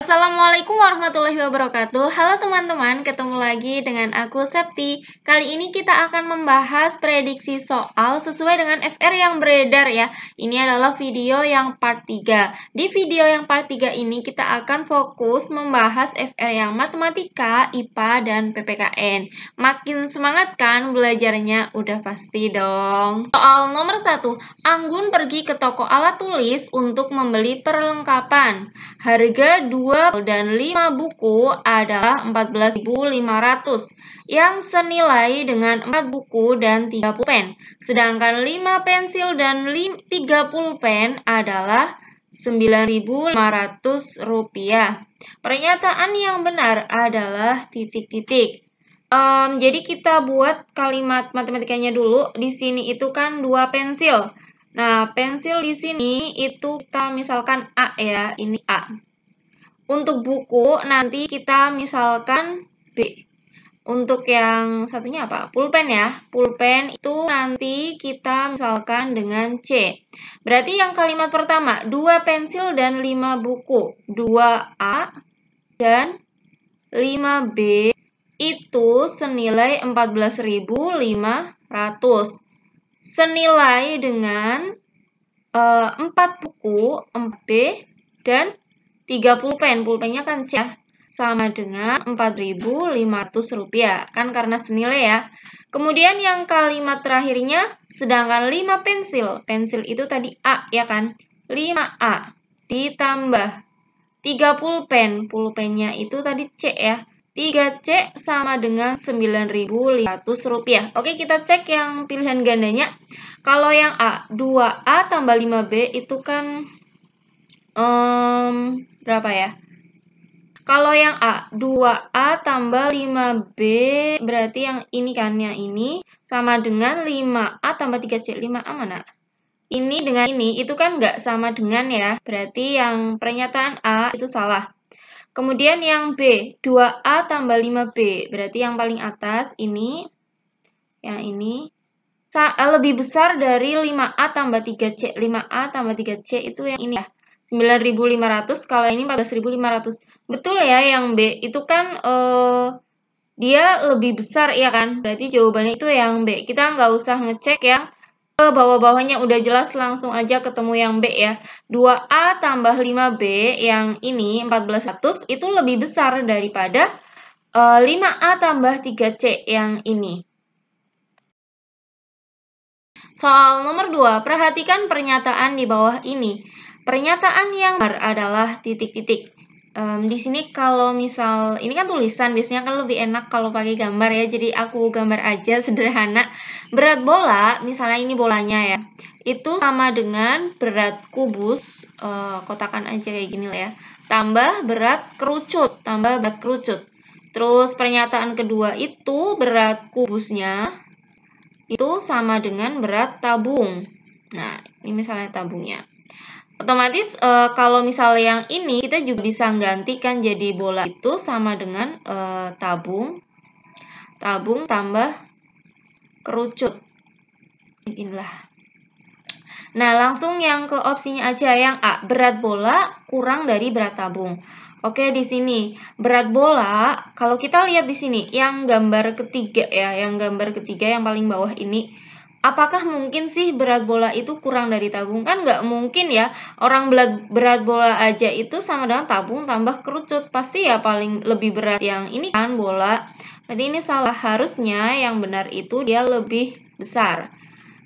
Assalamualaikum warahmatullahi wabarakatuh. Halo teman-teman, ketemu lagi dengan aku Septi. Kali ini kita akan membahas prediksi soal sesuai dengan FR yang beredar ya. Ini adalah video yang part 3. Di video yang part 3 ini kita akan fokus membahas FR yang matematika, IPA, dan PPKN. Makin semangat kan belajarnya? Udah pasti dong. Soal nomor 1, Anggun pergi ke toko alat tulis untuk membeli perlengkapan. Harga 2 dan 5 buku adalah 14.500 yang senilai dengan 4 buku dan 30 pen. Sedangkan 5 pensil dan 30 pen adalah Rp9.500. Pernyataan yang benar adalah titik-titik. Jadi kita buat kalimat matematikanya dulu. Di sini itu kan 2 pensil. Nah, pensil di sini itu kita misalkan A ya, ini A. Untuk buku nanti kita misalkan B. Untuk yang satunya apa? Pulpen ya. Pulpen itu nanti kita misalkan dengan C. Berarti yang kalimat pertama, 2 pensil dan 5 buku. 2A dan 5B itu senilai 14.500. Senilai dengan 4 buku, 4B, dan 30 pen. Pulpennya kan C ya. Sama dengan Rp4.500. Kan karena senilai ya. Kemudian yang kalimat terakhirnya, sedangkan 5 pensil. Pensil itu tadi A ya kan. 5A ditambah 30 pen. Pulpennya itu tadi C ya. 3C sama dengan Rp9.500. Oke, kita cek yang pilihan gandanya. Kalau yang A, 2A tambah 5B itu kan berapa ya? Kalau yang A, 2A tambah 5B, berarti yang ini kan, yang ini sama dengan 5A tambah 3C. 5A mana? Ini dengan ini, itu kan nggak sama dengan ya. Berarti yang pernyataan A itu salah. Kemudian yang B, 2A tambah 5B. Berarti yang paling atas ini, yang ini, lebih besar dari 5A tambah 3C. 5A tambah 3C itu yang ini ya. 9.500, kalau ini 14.500. Betul ya yang B, itu kan dia lebih besar ya kan. Berarti jawabannya itu yang B. Kita nggak usah ngecek yang ke bawah-bawahnya, udah jelas langsung aja ketemu yang B ya. 2A tambah 5B yang ini 1400 itu lebih besar daripada 5A tambah 3C yang ini. Soal nomor 2, perhatikan pernyataan di bawah ini. Pernyataan yang benar adalah titik-titik. Di sini kalau misal, ini kan tulisan, biasanya kan lebih enak kalau pakai gambar ya, jadi aku gambar aja sederhana. Berat bola, misalnya ini bolanya ya, itu sama dengan berat kubus, kotakan aja kayak gini lah ya, tambah berat kerucut, tambah berat kerucut. Terus pernyataan kedua itu berat kubusnya itu sama dengan berat tabung. Nah, ini misalnya tabungnya. Otomatis kalau misalnya yang ini kita juga bisa gantikan jadi bola itu sama dengan tabung tambah kerucut. Inilah. Nah, langsung yang ke opsinya aja, yang A, berat bola kurang dari berat tabung. Oke, di sini berat bola, kalau kita lihat di sini yang gambar ketiga ya, yang gambar ketiga yang paling bawah ini, apakah mungkin sih berat bola itu kurang dari tabung? Kan nggak mungkin ya. Orang berat bola aja itu sama dengan tabung tambah kerucut. Pasti ya paling lebih berat yang ini kan bola. Berarti ini salah. Harusnya yang benar itu dia lebih besar.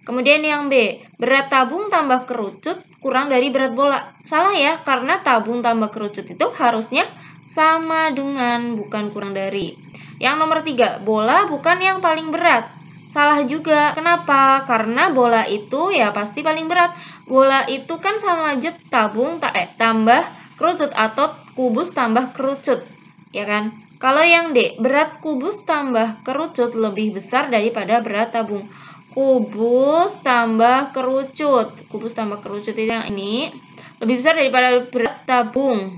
Kemudian yang B, berat tabung tambah kerucut kurang dari berat bola. Salah ya, karena tabung tambah kerucut itu harusnya sama dengan, bukan kurang dari. Yang nomor 3, bola bukan yang paling berat. Salah juga. Kenapa? Karena bola itu ya pasti paling berat. Bola itu kan sama aja tabung tambah kerucut atau kubus tambah kerucut. Ya kan? Kalau yang D, berat kubus tambah kerucut lebih besar daripada berat tabung. Kubus tambah kerucut. Kubus tambah kerucut itu yang ini lebih besar daripada berat tabung.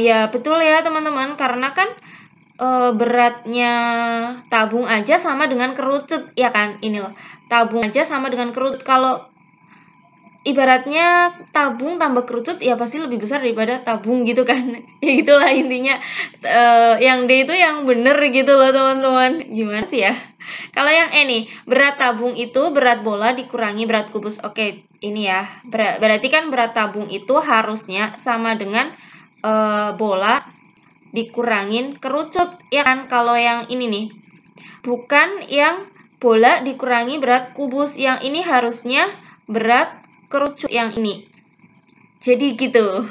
Ya betul ya teman-teman, karena kan beratnya tabung aja sama dengan kerucut ya kan. Ini loh, tabung aja sama dengan kerucut. Kalau ibaratnya tabung tambah kerucut ya pasti lebih besar daripada tabung gitu kan. Ya gitulah intinya. Yang D itu yang bener gitu loh teman-teman. Gimana sih ya? Kalau yang E nih, berat tabung itu berat bola dikurangi berat kubus. Oke, ini ya. Berarti kan berat tabung itu harusnya sama dengan bola dikurangin kerucut. Ya kan? Kalau yang ini nih, bukan yang bola dikurangi berat kubus. Yang ini harusnya berat kerucut yang ini. Jadi gitu.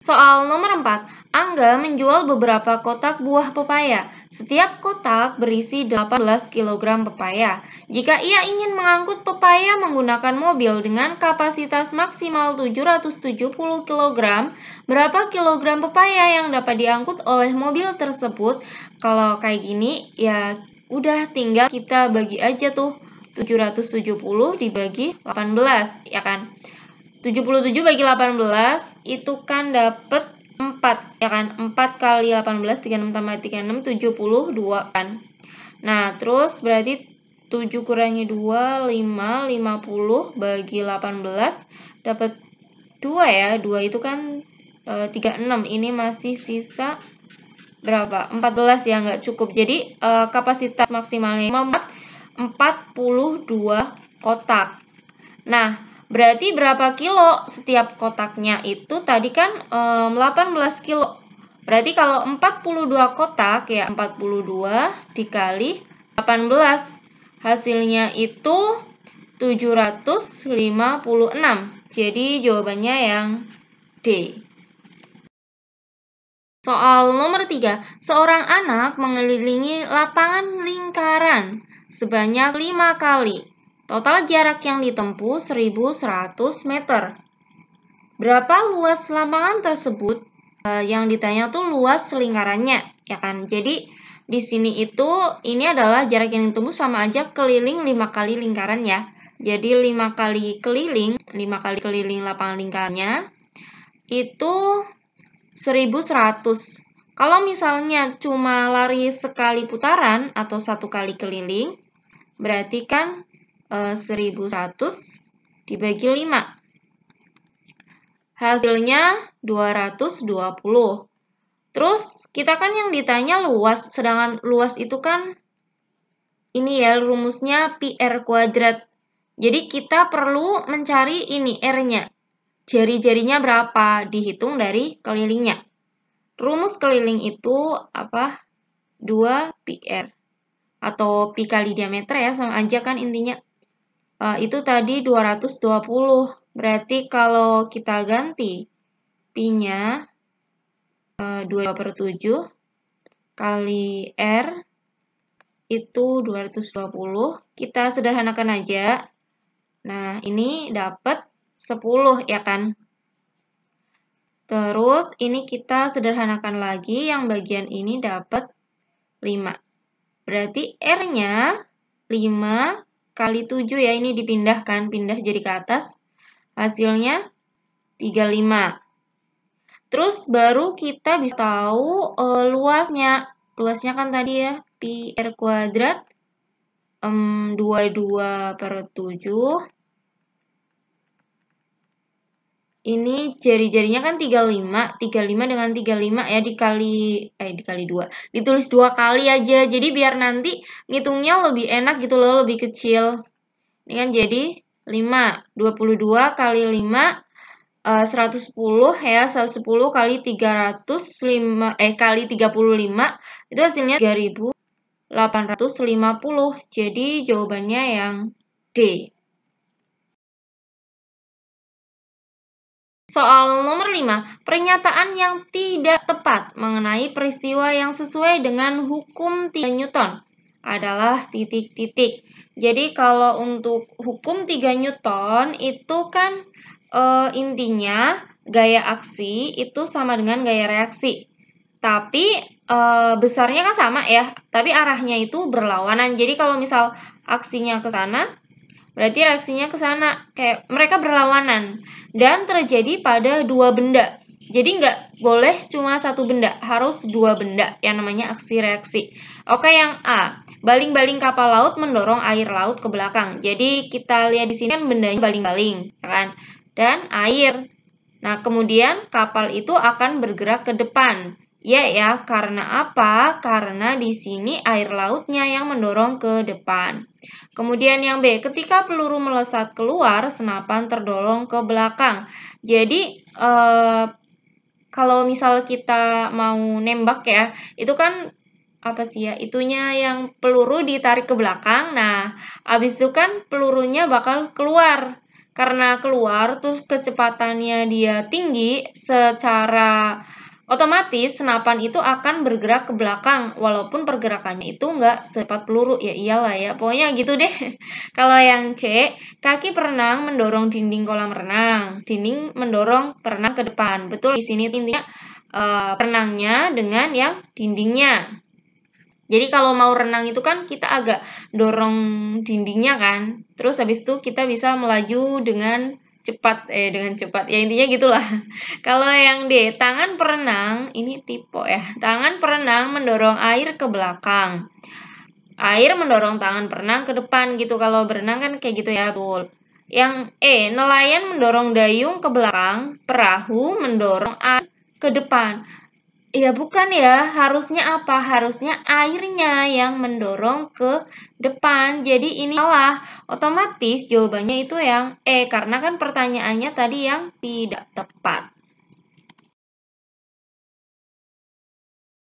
Soal nomor 4, Angga menjual beberapa kotak buah pepaya. Setiap kotak berisi 18 kg pepaya. Jika ia ingin mengangkut pepaya menggunakan mobil dengan kapasitas maksimal 770 kg, berapa kilogram pepaya yang dapat diangkut oleh mobil tersebut? Kalau kayak gini, ya udah tinggal kita bagi aja tuh. 770 dibagi 18, ya kan? 77 bagi 18 itu kan dapat 4 ya kan. 4 kali 18 36 tambah 36 72 kan. Nah, terus berarti 7 kurangi 2 5 50 bagi 18 dapat 2 ya. 2 itu kan 36. Ini masih sisa berapa? 14 ya, nggak cukup. Jadi kapasitas maksimalnya 42 kotak. Nah, berarti berapa kilo setiap kotaknya itu tadi kan 18 kilo. Berarti kalau 42 kotak ya 42 dikali 18. Hasilnya itu 756. Jadi jawabannya yang D. Soal nomor 3. Seorang anak mengelilingi lapangan lingkaran sebanyak 5 kali. Total jarak yang ditempuh 1100 meter. Berapa luas lapangan tersebut? Yang ditanya tuh luas lingkarannya, ya kan? Jadi di sini itu ini adalah jarak yang ditempuh sama aja keliling 5 kali lingkaran ya. Jadi 5 kali keliling lapangan lingkarannya itu 1100. Kalau misalnya cuma lari sekali putaran atau 1 kali keliling, berarti kan 1100 dibagi 5. Hasilnya 220. Terus kita kan yang ditanya luas, sedangkan luas itu kan ini ya rumusnya pi r kuadrat. Jadi kita perlu mencari ini R-nya. Jari-jarinya berapa? Dihitung dari kelilingnya. Rumus keliling itu apa? 2 pi r. Atau pi kali diameter ya, sama aja kan intinya. Itu tadi 220. Berarti kalau kita ganti pi-nya 2/7 kali R itu 220. Kita sederhanakan aja. Nah, ini dapat 10 ya kan. Terus ini kita sederhanakan lagi, yang bagian ini dapat 5. Berarti R-nya 5 kali 7 ya, ini dipindahkan, pindah jadi ke atas. Hasilnya 35. Terus baru kita bisa tahu luasnya. Luasnya kan tadi ya, pi r kuadrat 22/7. Ini jari-jarinya kan 35. 35 dengan 35 ya dikali 2. Ditulis 2 kali aja. Jadi biar nanti ngitungnya lebih enak gitu loh, lebih kecil. Ini kan jadi 5. 22 kali 5 110 ya. 110 kali 305 kali 35 itu hasilnya 3850. Jadi jawabannya yang D. Soal nomor 5, pernyataan yang tidak tepat mengenai peristiwa yang sesuai dengan hukum 3 Newton adalah titik-titik. Jadi kalau untuk hukum 3 Newton itu kan intinya gaya aksi itu sama dengan gaya reaksi. Tapi besarnya kan sama ya, tapi arahnya itu berlawanan. Jadi kalau misal aksinya ke sana, berarti reaksinya ke sana, kayak mereka berlawanan dan terjadi pada dua benda. Jadi nggak boleh cuma satu benda, harus dua benda yang namanya aksi reaksi. Oke, yang A, baling-baling kapal laut mendorong air laut ke belakang. Jadi kita lihat di sini kan bendanya baling-baling, kan? Dan air. Nah, kemudian kapal itu akan bergerak ke depan. Ya, karena apa? Karena di sini air lautnya yang mendorong ke depan. Kemudian yang B, ketika peluru melesat keluar, senapan terdorong ke belakang. Jadi, kalau misal kita mau nembak ya, itu kan apa sih ya, itunya yang peluru ditarik ke belakang. Nah, habis itu kan pelurunya bakal keluar. Karena keluar, terus kecepatannya dia tinggi, secara otomatis senapan itu akan bergerak ke belakang, walaupun pergerakannya itu nggak secepat peluru. Ya iyalah ya, pokoknya gitu deh. Kalau yang C, kaki perenang mendorong dinding kolam renang. Dinding mendorong perenang ke depan. Betul, di sini intinya perenangnya dengan yang dindingnya. Jadi kalau mau renang itu kan kita agak dorong dindingnya kan. Terus habis itu kita bisa melaju dengan cepat. Ya intinya gitulah. Kalau yang D, tangan perenang, ini tipe ya. Tangan perenang mendorong air ke belakang. Air mendorong tangan perenang ke depan gitu. Kalau berenang kan kayak gitu ya, betul. Yang E, nelayan mendorong dayung ke belakang, perahu mendorong air ke depan. Ya bukan ya, harusnya apa? Harusnya airnya yang mendorong ke depan. Jadi ini salah. Otomatis jawabannya itu yang E, karena kan pertanyaannya tadi yang tidak tepat.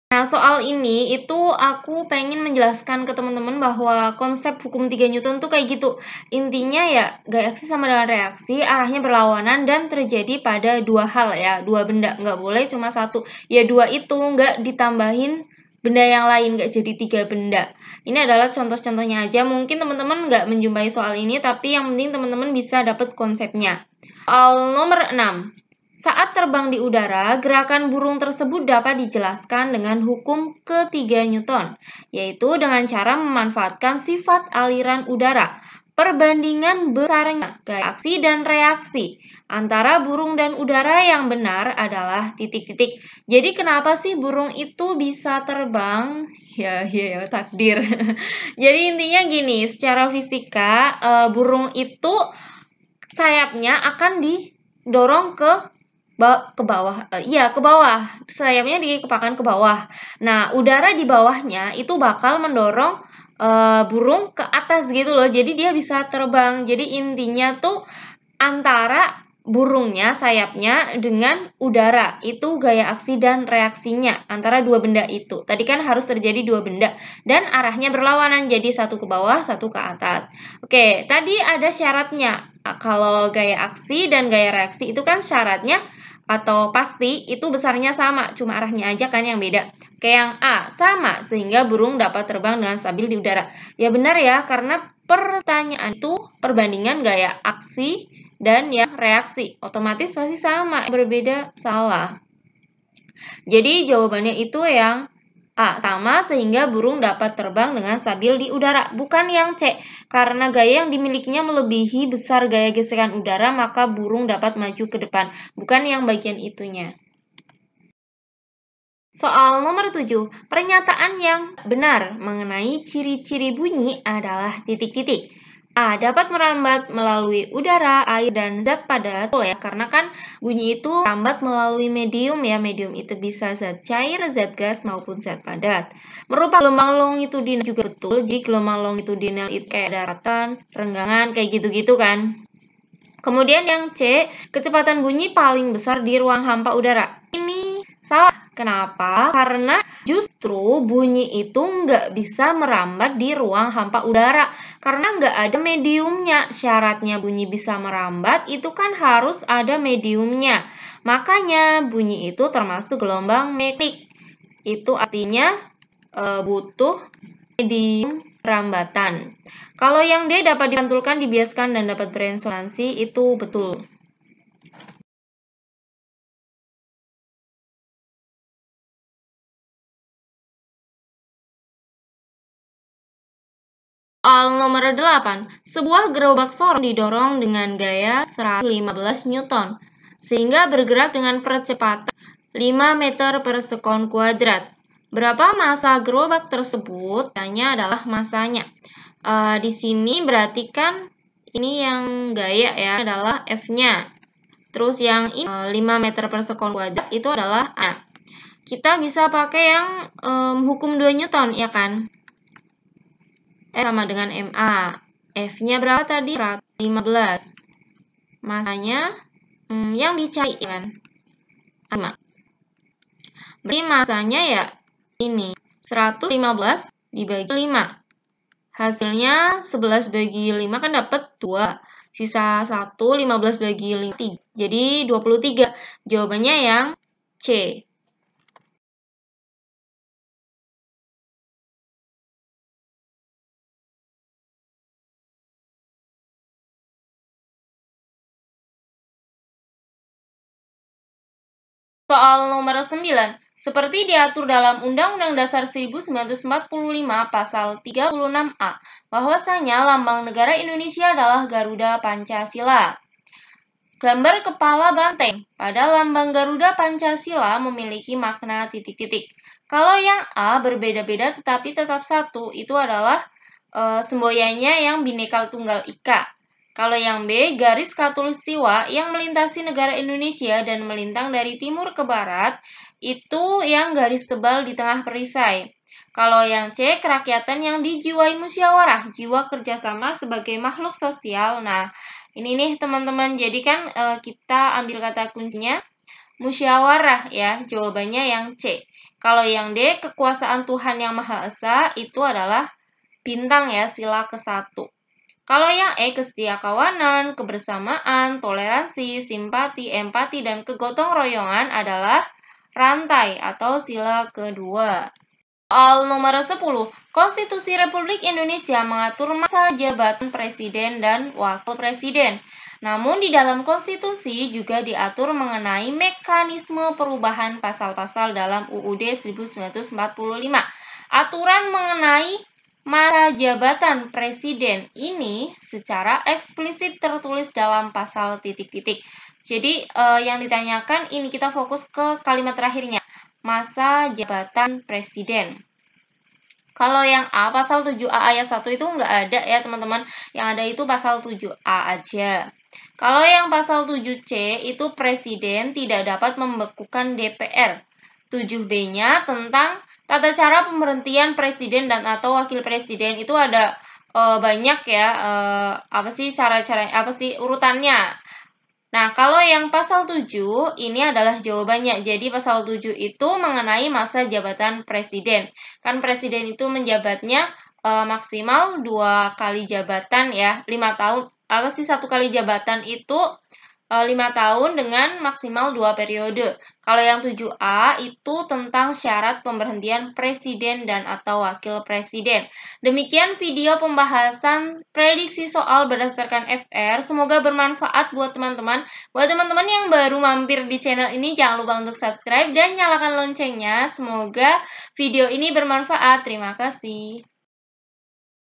Nah, soal ini itu aku pengen menjelaskan ke teman-teman bahwa konsep hukum 3 Newton tuh kayak gitu. Intinya ya, gaya aksi sama dengan reaksi, arahnya berlawanan dan terjadi pada dua hal ya, dua benda. Nggak boleh cuma satu. Ya dua itu, nggak ditambahin benda yang lain, nggak jadi 3 benda. Ini adalah contoh-contohnya aja. Mungkin teman-teman nggak menjumpai soal ini, tapi yang penting teman-teman bisa dapat konsepnya. Soal nomor 6. Saat terbang di udara, gerakan burung tersebut dapat dijelaskan dengan hukum ketiga Newton, yaitu dengan cara memanfaatkan sifat aliran udara, perbandingan besarnya gaya aksi dan reaksi antara burung dan udara yang benar adalah titik-titik. Jadi kenapa sih burung itu bisa terbang? Ya, takdir. Jadi intinya gini, secara fisika burung itu sayapnya akan didorong ke bawah, ke bawah, sayapnya dikepakkan ke bawah. Nah, udara di bawahnya itu bakal mendorong burung ke atas gitu loh, jadi dia bisa terbang. Jadi intinya tuh antara burungnya, sayapnya dengan udara, itu gaya aksi dan reaksinya antara dua benda itu. Tadi kan harus terjadi dua benda dan arahnya berlawanan, jadi satu ke bawah, satu ke atas. Oke, tadi ada syaratnya. Kalau gaya aksi dan gaya reaksi itu kan syaratnya atau pasti itu besarnya sama, cuma arahnya aja kan yang beda. Kayak yang A, sama sehingga burung dapat terbang dengan stabil di udara. Ya benar ya, karena pertanyaan itu perbandingan gaya aksi dan yang reaksi. Otomatis pasti sama, berbeda salah. Jadi jawabannya itu yang A, sama sehingga burung dapat terbang dengan stabil di udara. Bukan yang C, karena gaya yang dimilikinya melebihi besar gaya gesekan udara, maka burung dapat maju ke depan. Bukan yang bagian itunya. Soal nomor 7, pernyataan yang benar mengenai ciri-ciri bunyi adalah titik-titik. A, dapat merambat melalui udara, air, dan zat padat. Betul ya, karena kan bunyi itu merambat melalui medium ya. Medium itu bisa zat cair, zat gas, maupun zat padat. Merupakan gelombang longitudinal juga betul. Jadi gelombang longitudinal itu kayak daratan, renggangan, kayak gitu-gitu kan. Kemudian yang C, kecepatan bunyi paling besar di ruang hampa udara. Ini salah. Kenapa? Karena justru bunyi itu nggak bisa merambat di ruang hampa udara. Karena nggak ada mediumnya. Syaratnya bunyi bisa merambat itu kan harus ada mediumnya. Makanya bunyi itu termasuk gelombang magnetik. Itu artinya butuh medium perambatan. Kalau yang D dapat dipantulkan, dibiaskan, dan dapat beresonansi, itu betul. Soal nomor 8, sebuah gerobak sorong didorong dengan gaya 115 Newton, sehingga bergerak dengan percepatan 5 meter per sekon kuadrat. Berapa massa gerobak tersebut? Tanya adalah massanya. Di sini berarti kan ini yang gaya ya adalah F-nya. Terus yang ini 5 meter per sekon kuadrat itu adalah A. Kita bisa pakai yang hukum 2 Newton ya kan? F sama dengan MA. F-nya berapa tadi? 115. Masanya yang dicari kan? 5. Berarti masanya ya ini 115 dibagi 5. Hasilnya 11 bagi 5 kan dapat 2. Sisa 1, 15 bagi 5, 3. Jadi 23. Jawabannya yang C. Soal nomor 9. Seperti diatur dalam Undang-Undang Dasar 1945 Pasal 36A, bahwasanya lambang negara Indonesia adalah Garuda Pancasila. Gambar kepala banteng pada lambang Garuda Pancasila memiliki makna titik-titik. Kalau yang A berbeda-beda tetapi tetap satu, itu adalah semboyannya yang Bhinneka Tunggal Ika. Kalau yang B, garis khatulistiwa yang melintasi negara Indonesia dan melintang dari timur ke barat, itu yang garis tebal di tengah perisai. Kalau yang C, kerakyatan yang dijiwai musyawarah, jiwa kerjasama sebagai makhluk sosial. Nah, ini nih teman-teman, jadi kan kita ambil kata kuncinya musyawarah ya, jawabannya yang C. Kalau yang D, kekuasaan Tuhan Yang Maha Esa, itu adalah bintang ya, sila ke-1. Kalau yang E, kesetia kawanan, kebersamaan, toleransi, simpati, empati, dan kegotong royongan adalah rantai atau sila ke-2. Soal nomor 10. Konstitusi Republik Indonesia mengatur masa jabatan presiden dan wakil presiden. Namun di dalam konstitusi juga diatur mengenai mekanisme perubahan pasal-pasal dalam UUD 1945. Aturan mengenai masa jabatan presiden ini secara eksplisit tertulis dalam pasal titik-titik. Jadi yang ditanyakan ini kita fokus ke kalimat terakhirnya, masa jabatan presiden. Kalau yang A, pasal 7A ayat 1 itu nggak ada ya teman-teman. Yang ada itu pasal 7A aja. Kalau yang pasal 7C itu presiden tidak dapat membekukan DPR. 7B-nya tentang tata cara pemberhentian presiden dan atau wakil presiden itu ada banyak ya apa sih urutannya. Nah, kalau yang pasal 7 ini adalah jawabannya. Jadi pasal 7 itu mengenai masa jabatan presiden. Kan presiden itu menjabatnya maksimal 2 kali jabatan ya, 5 tahun. Satu kali jabatan itu 5 tahun dengan maksimal 2 periode. Kalau yang 7A itu tentang syarat pemberhentian presiden dan atau wakil presiden. Demikian video pembahasan prediksi soal berdasarkan FR. Semoga bermanfaat buat teman-teman. Buat teman-teman yang baru mampir di channel ini, jangan lupa untuk subscribe dan nyalakan loncengnya. Semoga video ini bermanfaat. Terima kasih.